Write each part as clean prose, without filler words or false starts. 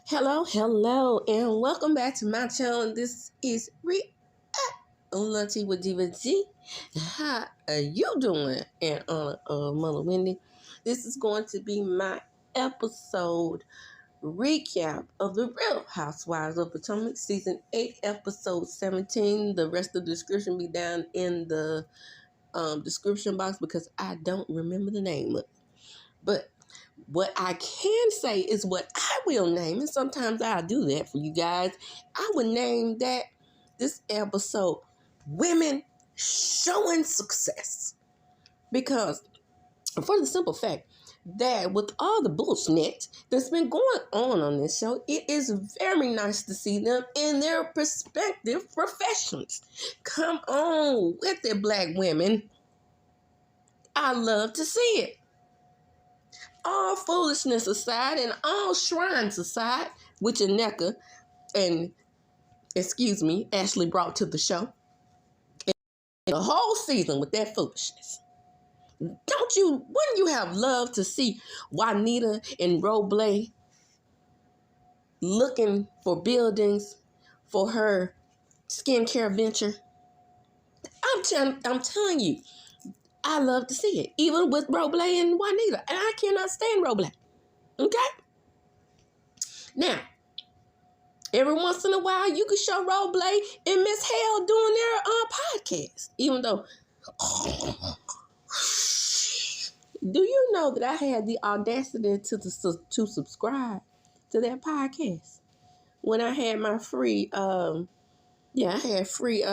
Hello, and welcome back to my channel. This is Reality with Diva G. How are you doing? In honor of Mother Wendy, this is going to be my episode recap of The Real Housewives of Potomac, Season 8, Episode 17. The rest of the description be down in the description box because I don't remember the name of it. But what I can say is what I will name, and sometimes I'll do that for you guys. I would name this episode Women Showing Success. Because for the simple fact that with all the bullshit that's been going on this show, it is very nice to see them in their respective professions. Come on with it, black women. I love to see it. All foolishness aside and all shrines aside, which Aneka and, Ashley brought to the show, and the whole season with that foolishness. Wouldn't you have loved to see Juanita and Roble looking for buildings for her skincare venture? I'm telling you, I love to see it, even with Roble and Juanita. And I cannot stand Roble. Okay? Now, every once in a while, you can show Roble and Miss Hale doing their podcast. Even though, do you know that I had the audacity to subscribe to that podcast when I had my free, I had free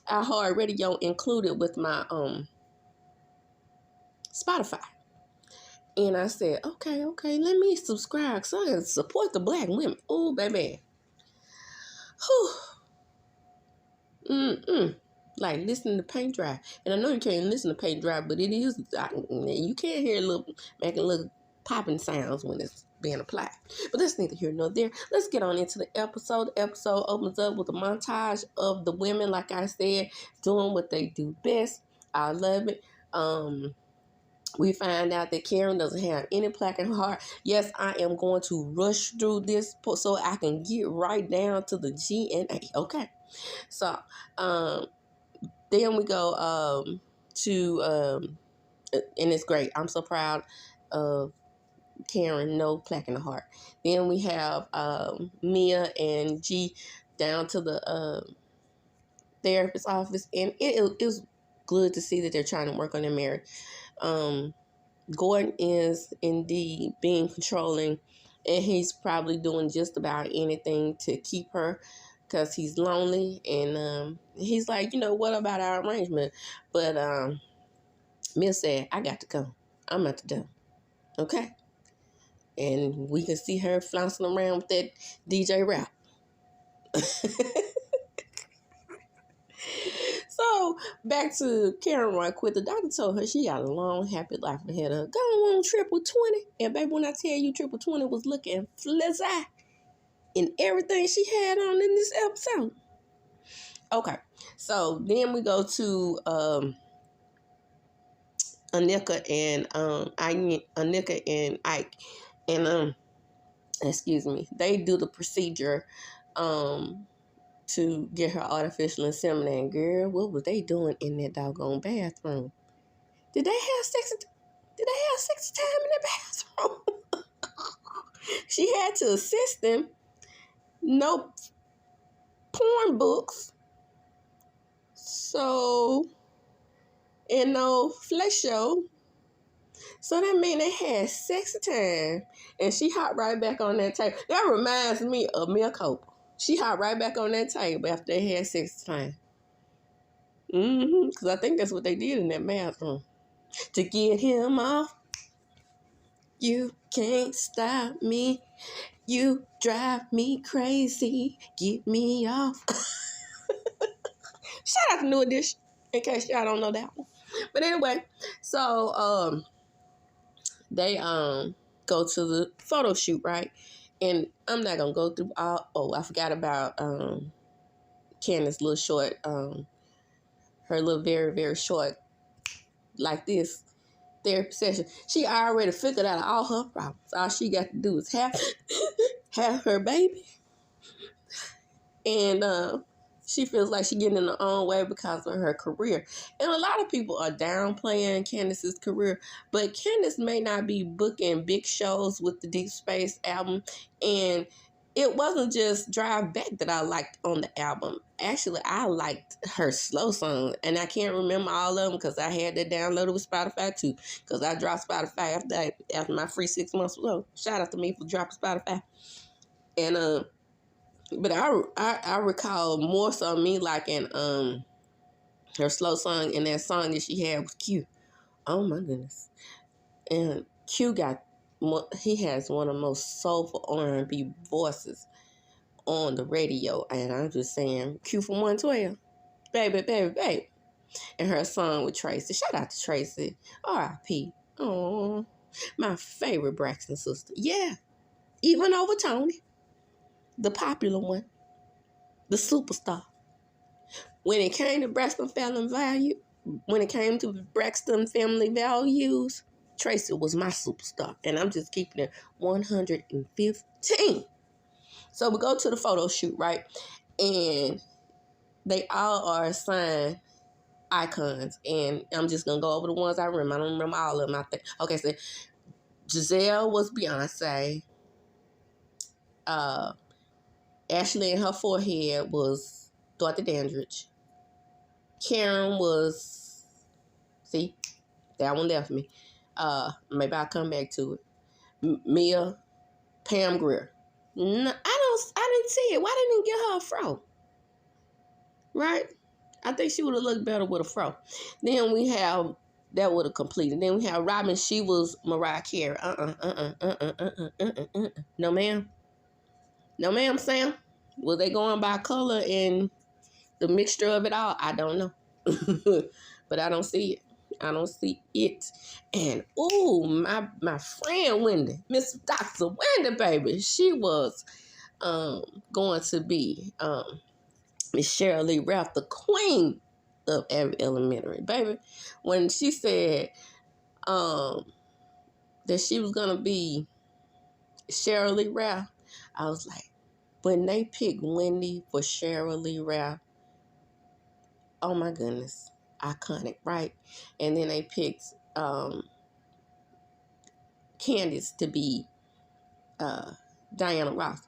iHeartRadio included with my Spotify. And I said, okay, let me subscribe so I can support the black women. Oh, baby. Whew. Like listening to paint dry. And I know you can't listen to paint dry, but it is, you can't hear making little popping sounds when it's being applied. But that's neither here nor there. Let's get on into the episode. The episode opens up with a montage of the women, like I said, doing what they do best. I love it. We find out that Karen doesn't have any plaque in her heart. Yes, I am going to rush through this so I can get right down to the G and A. Okay. So, then we go to, and it's great. I'm so proud of Karen, no plaque in the heart. Then we have Mia and G down to the therapist's office, and it was good to see that they're trying to work on their marriage. Gordon is indeed being controlling, and he's probably doing just about anything to keep her because he's lonely, and he's like, what about our arrangement? But Mia said, I got to go. I'm at the door. Okay? And we can see her flouncing around with that DJ Rhop. So, back to Karen right quick. The doctor told her she got a long, happy life ahead of her. Go on triple 20. And baby, when I tell you triple 20 was looking flizzy in everything she had on in this episode. Okay. So, then we go to Aneka and Ike. And, they do the procedure to get her artificial inseminating. Girl, what was they doing in that doggone bathroom? Did they have sex time in that bathroom? She had to assist them. No porn books. So, and no flesh show. So that means they had sex time. And she hopped right back on that table. That reminds me of Milk Hope. She hopped right back on that table after they had sex time. Because I think that's what they did in that bathroom. To get him off, you can't stop me. You drive me crazy. Get me off. Shout out to New Edition, in case y'all don't know that one. But anyway, so they go to the photo shoot, right? And I'm not gonna go through all. Oh, I forgot about Candace's little short, her little very, very short, like this therapy session. She already figured out all her problems. All she got to do is have had her baby, and she feels like she's getting in her own way because of her career. And a lot of people are downplaying Candace's career, but Candace may not be booking big shows with the Deep Space album. And it wasn't just Drive Back that I liked on the album. Actually, I liked her slow song, and I can't remember all of them because I had that downloaded with Spotify too, because I dropped Spotify after my free 6 months. So shout out to me for dropping Spotify. And but I recall more so me liking her slow song and that song that she had with Q. Oh my goodness. And Q he has one of the most soulful R&B voices on the radio. And I'm just saying, Q from 112. Baby, baby, baby. And her song with Tracy. Shout out to Tracy. R.I.P. Oh, my favorite Braxton sister. Yeah. Even over Tony. The popular one. The superstar. When it came to Braxton family values, Tracy was my superstar. And I'm just keeping it 115. So we go to the photo shoot, right? And they all are assigned icons. And I'm just going to go over the ones I remember. I don't remember all of them, I think. Okay, so Giselle was Beyonce. Ashley in her forehead was Dorothy Dandridge. Karen was, see, that one left me. Maybe I'll come back to it. Mia, Pam Grier. No, I didn't see it. Why didn't you get her a fro? Right? I think she would have looked better with a fro. Then we have, that would have completed. Then we have Robin. She was Mariah Carey. No, ma'am. No, ma'am, Sam. Was they going by color and the mixture of it all? I don't know. But I don't see it. I don't see it. And, oh, my friend Wendy, Miss Dr. Wendy, baby, she was going to be Miss Cheryl Lee Ralph, the queen of Abbott Elementary. Baby, when she said that she was going to be Cheryl Lee Ralph, I was like, when they picked Wendy for Cheryl Lee Ralph, oh my goodness, iconic, right? And then they picked Candace to be Diana Ross.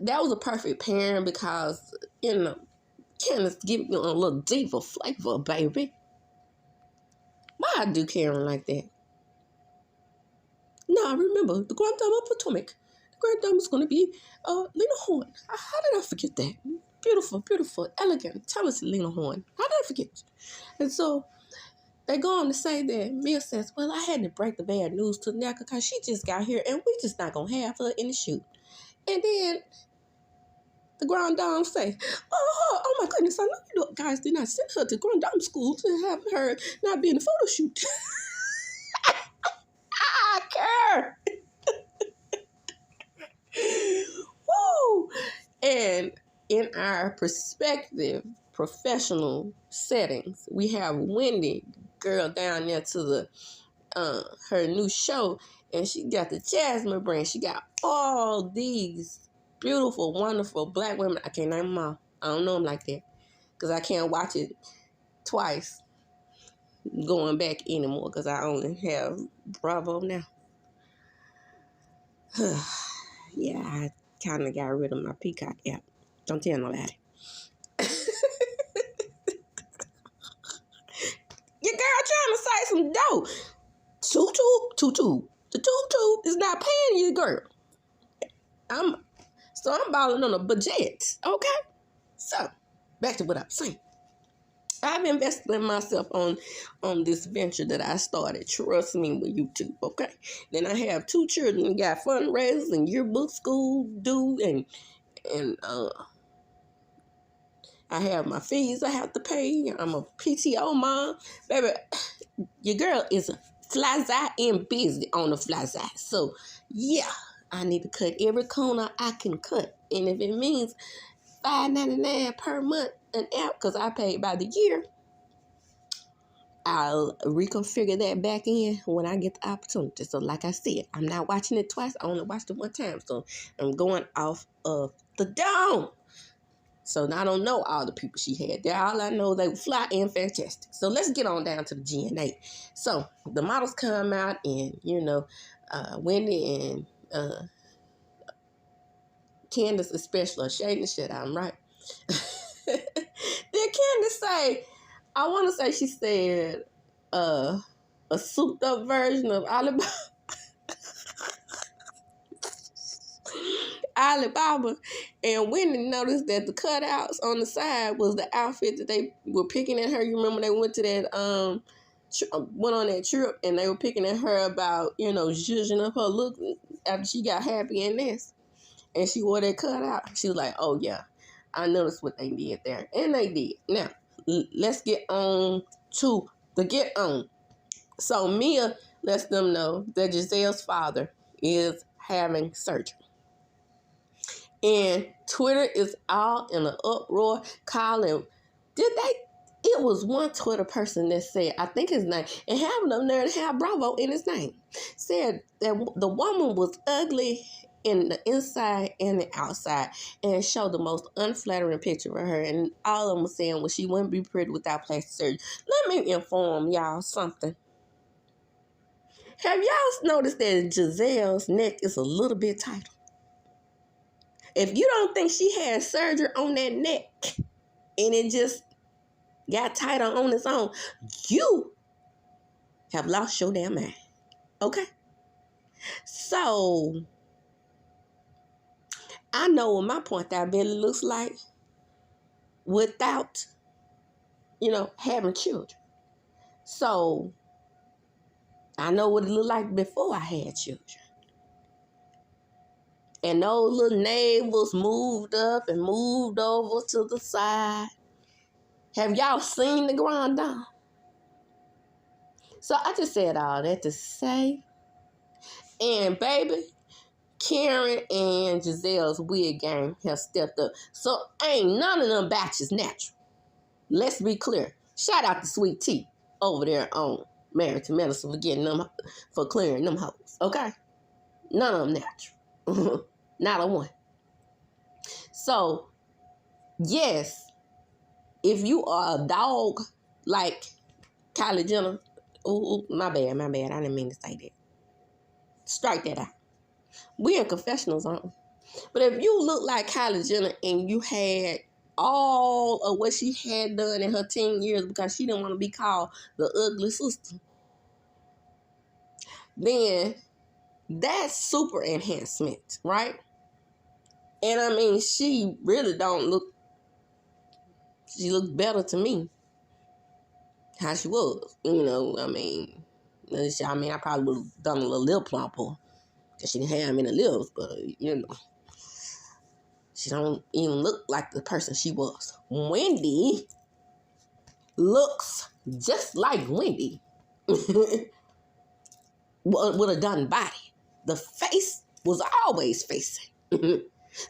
That was a perfect pairing because, Candace giving you a little deeper flavor, baby. Why I do Karen like that? Now I remember the Grand Dame of Potomac. The Grand Dame is going to be Lena Horne. How did I forget that? Beautiful, beautiful, elegant, talented Lena Horne. How did I forget? And so they go on to say that Mia says, well, I had to break the bad news to Naka because she just got here and we just not going to have her in the shoot. And then the Grand Dame say, oh my goodness, I know you guys did not send her to Grand Dame school to have her not be in the photo shoot. I care. Woo! And in our perspective, professional settings, we have Wendy, girl down there to the her new show, and she got the Jasmine brand. She got all these beautiful, wonderful black women. I can't name them all. I don't know them like that because I can't watch it twice going back anymore because I only have Bravo now. Yeah, I kind of got rid of my Peacock app. Don't tell nobody. Your girl trying to say some dough. Tutu. The tutu is not paying you, girl. I'm balling on a budget, okay? So, back to what I'm saying. I've invested in myself on this venture that I started. Trust me with YouTube, okay? Then I have 2 children that got fundraisers and yearbook school due, and I have my fees I have to pay. I'm a PTO mom. Baby, your girl is fly-side and busy on the fly-side. So, yeah, I need to cut every corner I can cut. And if it means $5.99 per month an app, because I pay by the year, I'll reconfigure that back in when I get the opportunity. So like I said, I'm not watching it twice. I only watched it one time. So I'm going off of the dome. So I don't know all the people she had there. All I know, they were fly and fantastic. So let's get on down to the GNA. So the models come out and, Wendy and Candace especially are shading the shit out, right? Then Candace say, I want to say she said a souped up version of Alibaba, and Wendy noticed that the cutouts on the side was the outfit that they were picking at her. You remember they went to that went on that trip and they were picking at her about zhuzhing up her look after she got happy in this, and she wore that cutout. She was like, "Oh yeah, I noticed what they did there," and they did. Now let's get on to the get on. So Mia lets them know that Giselle's father is having surgery. And Twitter is all in an uproar, calling. It was one Twitter person that said, I think his name, and having them there to have Bravo in his name, said that the woman was ugly in the inside and the outside, and showed the most unflattering picture of her. And all of them were saying, well, she wouldn't be pretty without plastic surgery. Let me inform y'all something. Have y'all noticed that Giselle's neck is a little bit tighter? If you don't think she had surgery on that neck and it just got tighter on its own, you have lost your damn mind. Okay? So, I know what my point out belly looks like without, having children. So, I know what it looked like before I had children. And those little navels moved up and moved over to the side. Have y'all seen the grandeur? So I just said all that to say, and baby, Karen and Giselle's wig game have stepped up. So ain't none of them batches natural. Let's be clear. Shout out to Sweet Tea over there on Married to Medicine for clearing them hoes. Okay? None of them natural. Not a one. So, yes, if you are a dog like Kylie Jenner, my bad. I didn't mean to say that. Strike that out. We in confessionals, aren't we? But if you look like Kylie Jenner and you had all of what she had done in her teen years because she didn't want to be called the ugly sister, then that's super enhancement, right? And I mean, she really don't look, she looks better to me how she was. I probably would have done a little lip plumper because she didn't have many lips, but, she don't even look like the person she was. Wendy looks just like Wendy with a done body. The face was always facing.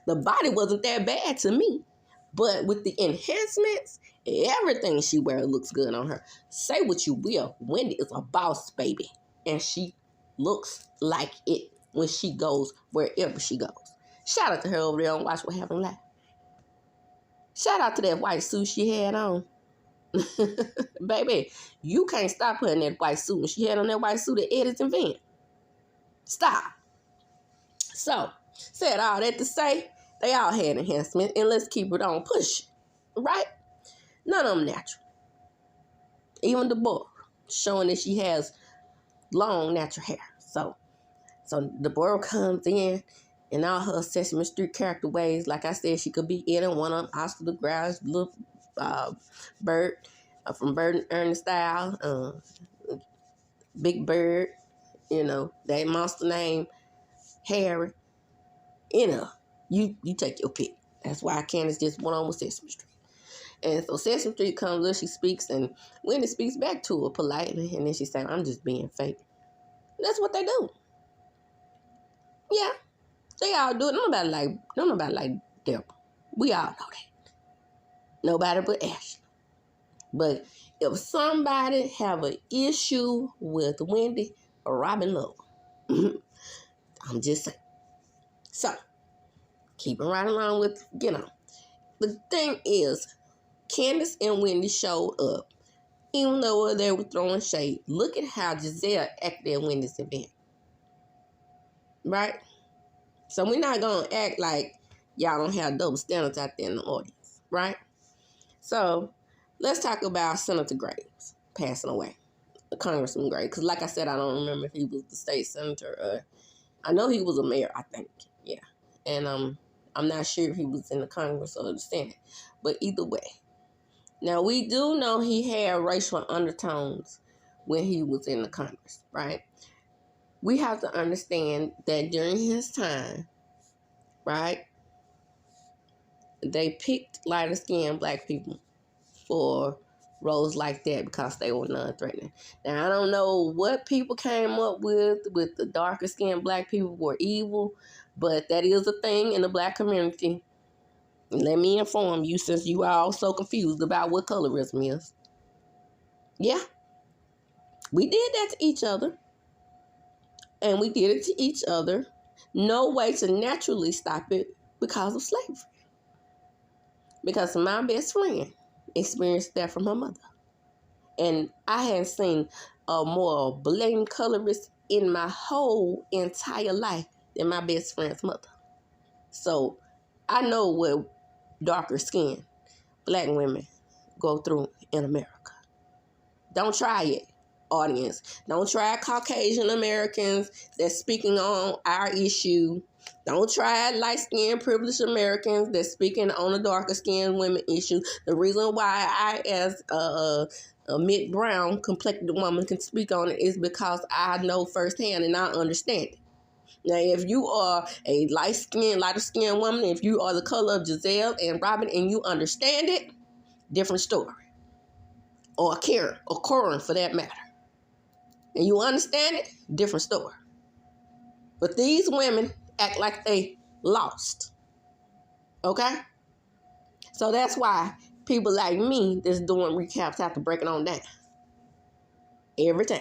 The body wasn't that bad to me. But with the enhancements, everything she wears looks good on her. Say what you will, Wendy is a boss baby. And she looks like it when she goes wherever she goes. Shout out to her over there on Watch What Happened Live. Shout out to that white suit she had on. Baby, you can't stop her in that white suit. When she had on that white suit at Eddie's event. Stop. So, said all that to say, they all had enhancement, and let's keep it on push. Right? None of them natural. Even the boy, showing that she has long natural hair. So Deborah comes in all her Sesame Street character ways. Like I said, she could be any one of them. Oscar the Grouch, little Bert from Bert and Ernie style, Big Bird, that monster name, Harry. You take your pick. That's why Candace just went on with Sesame Street. And so Sesame Street comes up, she speaks, and Wendy speaks back to her politely, and then she said, I'm just being fake. That's what they do. Yeah, they all do it. Nobody like Deborah. We all know that. Nobody but Ashley. But If somebody have an issue with Wendy, Robin love her. I'm just saying. So, keeping right along with, the thing is, Candace and Wendy showed up. Even though they were throwing shade, look at how Giselle acted at Wendy's event. Right? So we're not going to act like y'all don't have double standards out there in the audience. Right? So let's talk about Senator Graves passing away. Congressman Graves. Because like I said, I don't remember if he was the state senator. I know he was a mayor, I think. Yeah. And I'm not sure if he was in the Congress or the Senate. But either way. Now, we do know he had racial undertones when he was in the Congress, right? We have to understand that during his time, right, they picked lighter-skinned black people for roles like that because they were non-threatening. Now, I don't know what people came up with the darker-skinned black people were evil, but that is a thing in the black community. Let me inform you, since you are all so confused about what colorism is. Yeah, we did that to each other. And we did it to each other. No way to naturally stop it because of slavery. Because my best friend experienced that from her mother. And I hadn't seen a more blatant colorist in my whole entire life than my best friend's mother. So I know what darker skinned black women go through in America. Don't try it, audience. Don't try Caucasian Americans that's speaking on our issue. Don't try light-skinned privileged Americans that's speaking on the darker-skinned women issue. The reason why I, as a mid-brown complected woman, can speak on it is because I know firsthand and I understand it. Now, if you are a lighter-skinned woman, if you are the color of Giselle and Robin and you understand it, different story. Or Karen, or Corin for that matter. And you understand it, different story. But these women act like they lost. Okay? So that's why people like me that's doing recaps have to break it on down. Every time.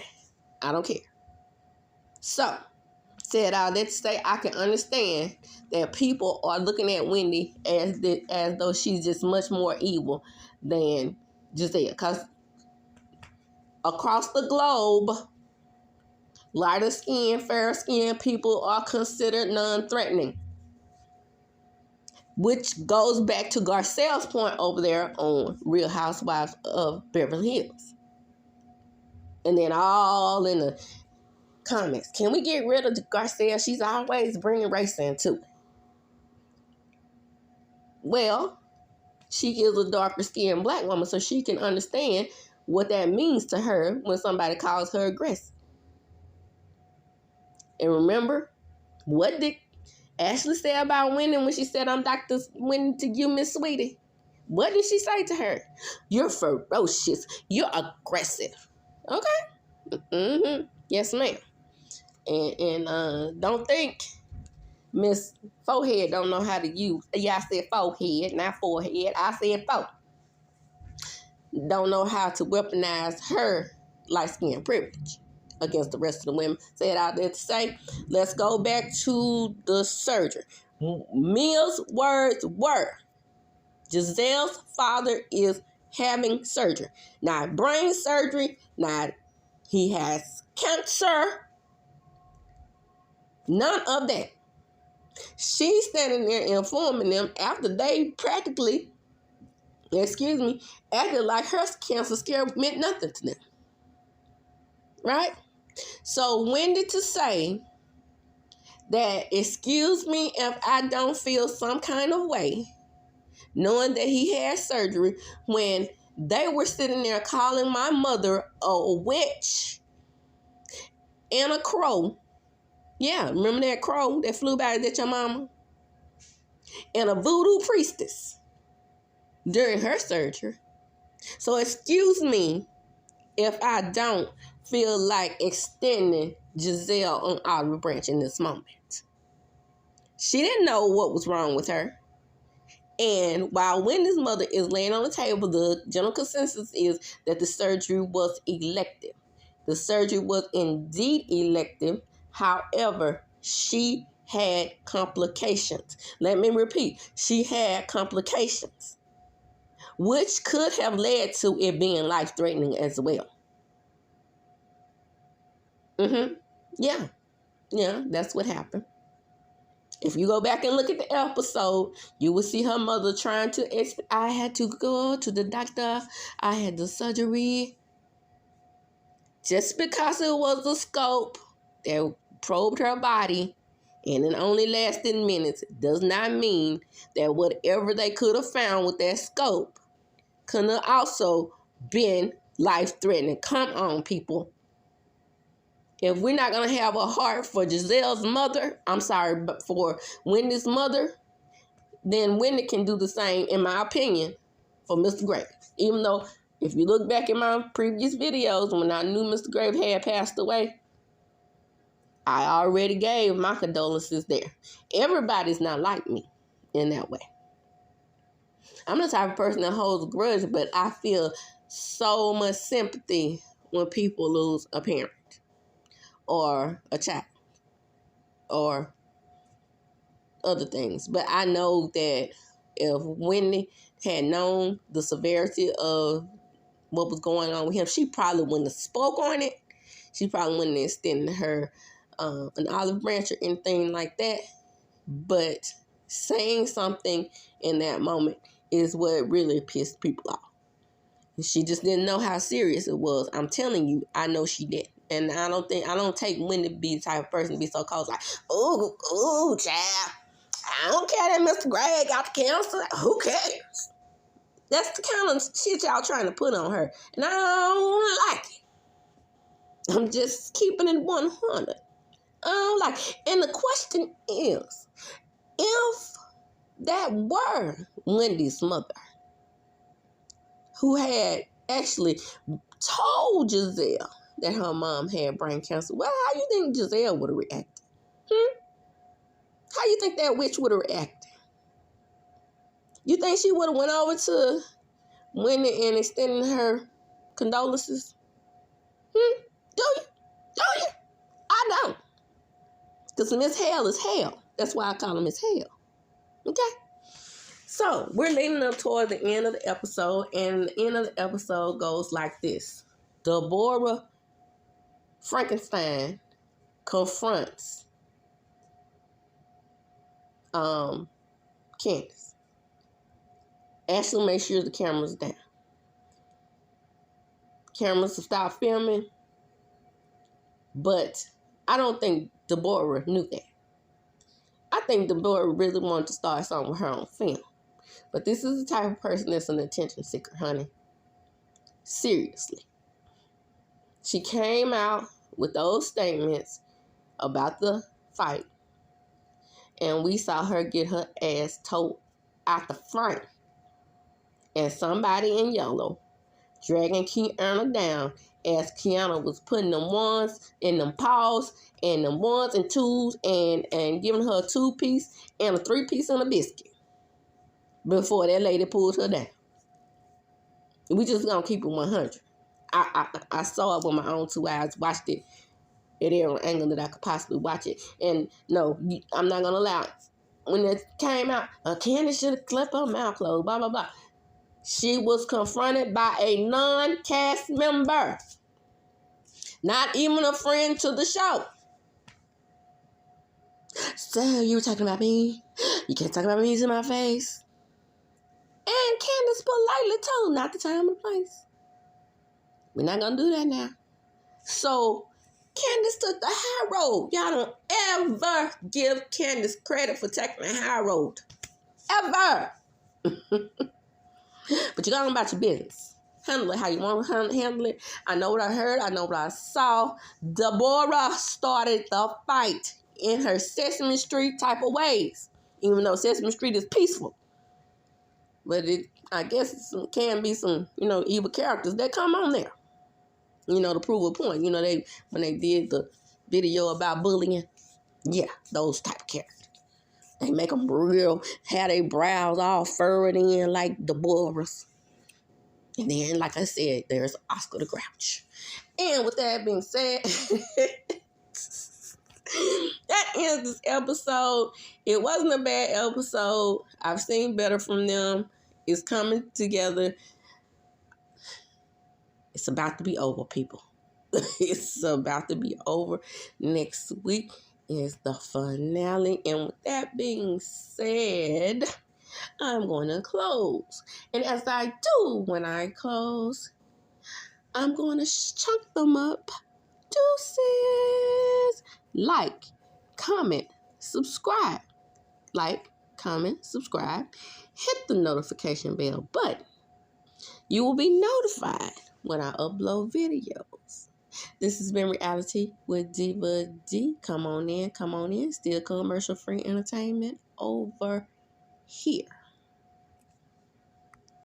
I don't care. So, said all that to say, I can understand that people are looking at Wendy as though she's just much more evil than Giselle. Because across the globe, lighter skinned, fair skinned people are considered non-threatening. Which goes back to Garcelle's point over there on Real Housewives of Beverly Hills. And then all in the comments, can we get rid of Garcelle? She's always bringing race into it. Well, she is a darker skinned black woman, so she can understand what that means to her when somebody calls her aggressive. And remember, what did Ashley say about Wendy when she said, I'm Dr. Wendy to you, Miss Sweetie? What did she say to her? You're ferocious. You're aggressive. Okay? Mm-hmm. Yes, ma'am. And don't think Miss Forehead don't know how to use. Yeah, I said forehead, not forehead. I said fo. Don't know how to weaponize her light-skinned privilege against the rest of the women. Said out there to say, let's go back to the surgery. Mia's words were, Giselle's father is having surgery. Not brain surgery, not he has cancer. None of that. She's standing there informing them after they practically, acted like her cancer scare meant nothing to them. Right? So Wendy to say that, excuse me if I don't feel some kind of way, knowing that he had surgery, when they were sitting there calling my mother a witch and a crow. Yeah, remember that crow that flew by at your mama? And a voodoo priestess during her surgery. So excuse me if I don't feel like extending Giselle on Olive Branch in this moment. She didn't know what was wrong with her. And while Wendy's mother is laying on the table, the general consensus is that the surgery was elective. The surgery was indeed elective. However, she had complications. Let me repeat. She had complications, which could have led to it being life-threatening as well. Yeah, that's what happened. If you go back and look at the episode, you will see her mother trying to I had to go to the doctor. I had the surgery. Just because it was a scope that probed her body and it only lasted minutes does not mean that whatever they could have found with that scope could have also been life-threatening. Come on, people. If we're not going to have a heart for Giselle's mother, I'm sorry, but for Wendy's mother, then Wendy can do the same, in my opinion, for Mr. Graves. Even though, if you look back in my previous videos, when I knew Mr. Graves had passed away, I already gave my condolences there. Everybody's not like me in that way. I'm the type of person that holds a grudge, but I feel so much sympathy when people lose a parent or a child or other things. But I know that if Wendy had known the severity of what was going on with him, she probably wouldn't have spoke on it. She probably wouldn't have extended her an olive branch or anything like that. But saying something in that moment is what really pissed people off. She just didn't know how serious it was. I'm telling you, I know she did. And I don't take Wendy to be the type of person to be so cold like, oh, child, I don't care that Mr. Gray got the cancer. Who cares? That's the kind of shit y'all trying to put on her. And I don't like it. I'm just keeping it 100. I don't like it. And the question is, if that were Wendy's mother, who had actually told Giselle that her mom had brain cancer, well, how you think Giselle would have reacted? How you think that witch would have reacted? You think she would have went over to Wendy and extended her condolences? Do you? Do you? I don't. Because Miss Hell is hell. That's why I call her Miss Hell. Okay? So, we're leading up toward the end of the episode, and the end of the episode goes like this. Deborah Frankenstein confronts Candace. Ashley makes sure the camera's down. Cameras will stop filming, but I don't think Deborah knew that. I think Deborah really wanted to start something with her own film. But this is the type of person that's an attention seeker, honey. Seriously. She came out with those statements about the fight, and we saw her get her ass towed out the front. And somebody in yellow dragging KEARNA down as KEARNA was putting them ones in them paws and them ones and twos and giving her a 2-piece and a 3-piece and a biscuit before that lady pulled her down. We just gonna keep it 100. I saw it with my own 2 eyes, watched it at every angle that I could possibly watch it. And no, I'm not gonna allow it. When it came out, Candace should have left her mouth closed, blah, blah, blah. She was confronted by a non-cast member. Not even a friend to the show. So, you were talking about me? You can't talk about me to my face. And Candace politely told not the time or the place. We're not going to do that now. So, Candace took the high road. Y'all don't ever give Candace credit for taking the high road. Ever. But you got on about your business. Handle it how you want to handle it. I know what I heard. I know what I saw. Deborah started the fight in her Sesame Street type of ways. Even though Sesame Street is peaceful. But I guess it can be some, evil characters that come on there. To prove a point. When they did the video about bullying. Yeah, those type of characters. They make them real, have their brows all furrowed in like the Boras. And then, like I said, there's Oscar the Grouch. And with that being said, that ends this episode. It wasn't a bad episode. I've seen better from them. It's coming together. It's about to be over, people. It's about to be over. Next week is the finale. And with that being said, I'm going to close. And as I do when I close, I'm going to chunk them up. Deuces. Like, comment, subscribe. Like, comment, subscribe. Hit the notification bell button. You will be notified when I upload videos. This has been Reality with Diva D. Come on in, come on in. Still commercial free entertainment over here.